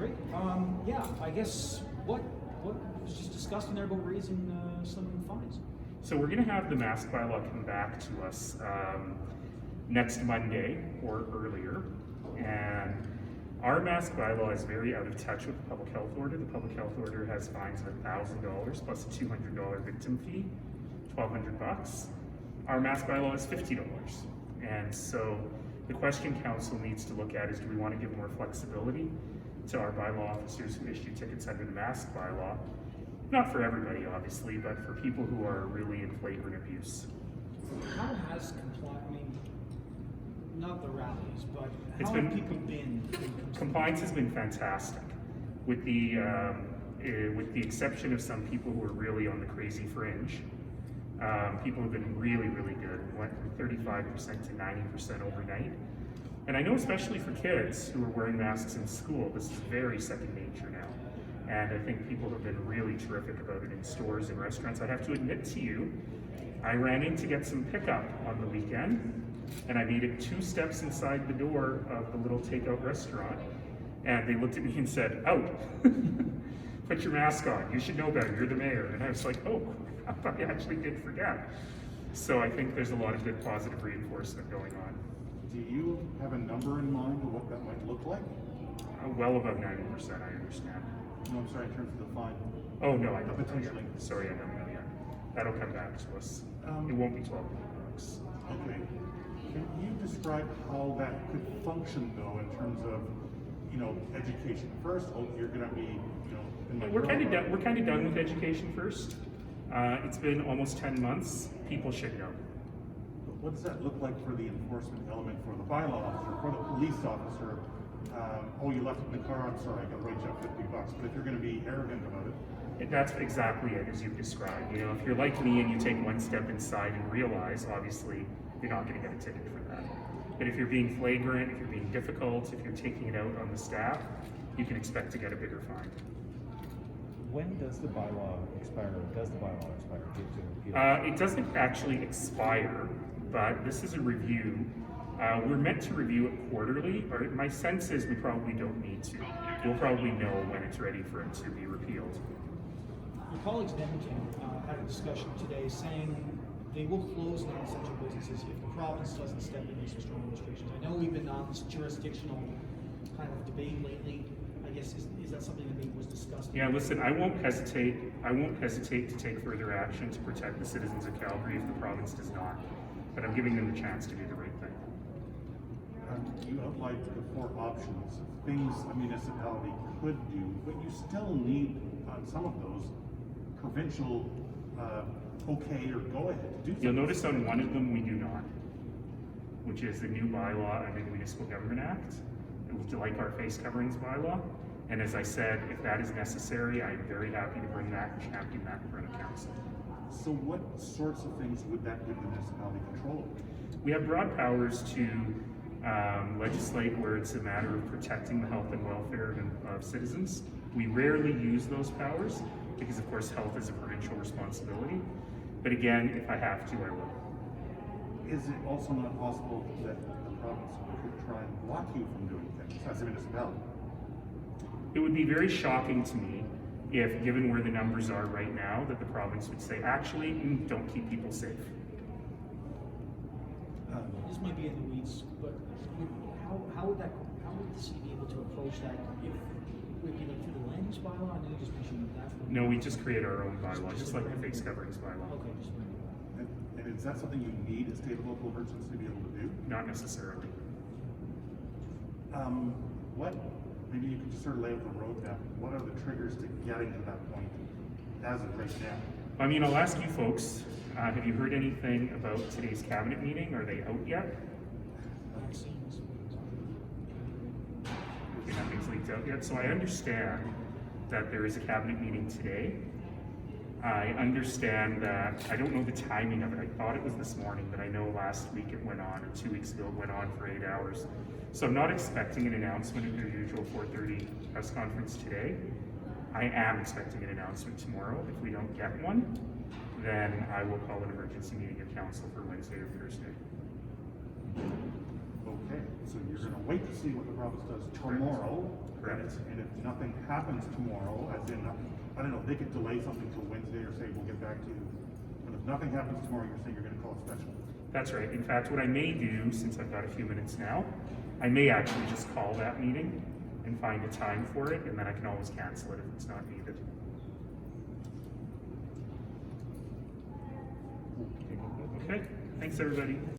Great. Yeah, I guess what was just discussed in there about raising some fines? So we're going to have the mask bylaw come back to us next Monday or earlier, and our mask bylaw is very out of touch with the public health order. The public health order has fines of $1,000 plus a $200 victim fee, $1,200. Our mask bylaw is $50, and so the question council needs to look at is, do we want to give more flexibility to our bylaw officers who issue tickets under the mask bylaw? Not for everybody, obviously, but for people who are really in flagrant abuse. How has compliance, I mean, not the rallies, but how have people been? Compliance has been fantastic, with the exception of some people who are really on the crazy fringe. People have been really, really good. We went from 35% to 90% overnight. And I know especially for kids who are wearing masks in school, this is very second nature now. And I think people have been really terrific about it in stores and restaurants. I have to admit to you, I ran in to get some pickup on the weekend, and I made it 2 steps inside the door of the little takeout restaurant, and they looked at me and said, "Out, put your mask on, you should know better, you're the mayor." And I was like, oh, I actually did forget. So I think there's a lot of good positive reinforcement going on. Do you have a number in mind of what that might look like? Well above 90%, I understand. No, I'm sorry, in terms of the fine. Oh, no, I don't know Potentially. yet. Sorry, I don't know yet. That'll come back to us. It won't be $1,200. Okay. Can you describe how that could function, though, in terms of, education first? Oh, you're going to be, in my We're kind of done with education first. It's been almost 10 months. People should know. But what does that look like for the enforcement element for the bylaw officer, for the police officer? Oh, you left it in the car, I'm sorry, I got to write you up $50. But if you're going to be arrogant about it. That's exactly it, as you've described. If you're like me and you take one step inside and realize, obviously, you're not going to get a ticket for that. But if you're being flagrant, if you're being difficult, if you're taking it out on the staff, you can expect to get a bigger fine. When does the bylaw expire? Does the bylaw expire? To appeal? It doesn't actually expire, but this is a review. We're meant to review it quarterly, or my sense is we probably don't need to. We'll probably know when it's ready for it to be repealed. Your colleagues in Edmonton had a discussion today saying they will close non-essential businesses if the province doesn't step in with some strong restrictions. I know we've been on this jurisdictional kind of debate lately. I guess is that something that maybe was discussed? Yeah, listen, I won't hesitate to take further action to protect the citizens of Calgary if the province does not. But I'm giving them the chance to do the right thing. You outlined the 4 options of things a municipality could do, but you still need, on some of those, provincial okay or go ahead to do something. You'll notice on one of them we do not, which is the new bylaw under the Municipal Government Act, like our face coverings bylaw. And as I said, if that is necessary, I'm very happy to bring that and champion that in front of council. So what sorts of things would that give the municipality control over? We have broad powers to legislate where it's a matter of protecting the health and welfare of citizens. We rarely use those powers because, of course, health is a provincial responsibility. But again, if I have to, I will. Is it also not possible that the province could try and block you from doing things as a municipality? It would be very shocking to me if, given where the numbers are right now, that the province would say, actually, don't keep people safe. This might be in the weeds, but how would the city be able to approach that? If would it be like through the land use bylaw? I know you just mentioned that. No, we just create our own bylaw, just like the face coverings bylaw. Okay, just And is that something you need a state and local emergency to be able to do? Not necessarily. Maybe you could just sort of lay out the roadmap. What are the triggers to getting to that point as of right now? I mean, I'll ask you folks, have you heard anything about today's cabinet meeting? Are they out yet? vaccines. Okay, nothing's leaked out yet. So I understand that there is a cabinet meeting today. I understand that, I don't know the timing of it. I thought it was this morning, but I know last week it went on, or 2 weeks ago it went on for 8 hours. So I'm not expecting an announcement at your usual 4:30 press conference today. I am expecting an announcement tomorrow. If we don't get one, then I will call an emergency meeting of council for Wednesday or Thursday. Okay, so you're going to wait to see what the province does tomorrow. Correct. And and if nothing happens tomorrow, as in, I don't know, they could delay something till Wednesday or say, we'll get back to you. But if nothing happens tomorrow, you're saying you're gonna call a special. That's right. In fact, what I may do, since I've got a few minutes now, I may actually just call that meeting and find a time for it, and then I can always cancel it if it's not needed. Okay, thanks everybody.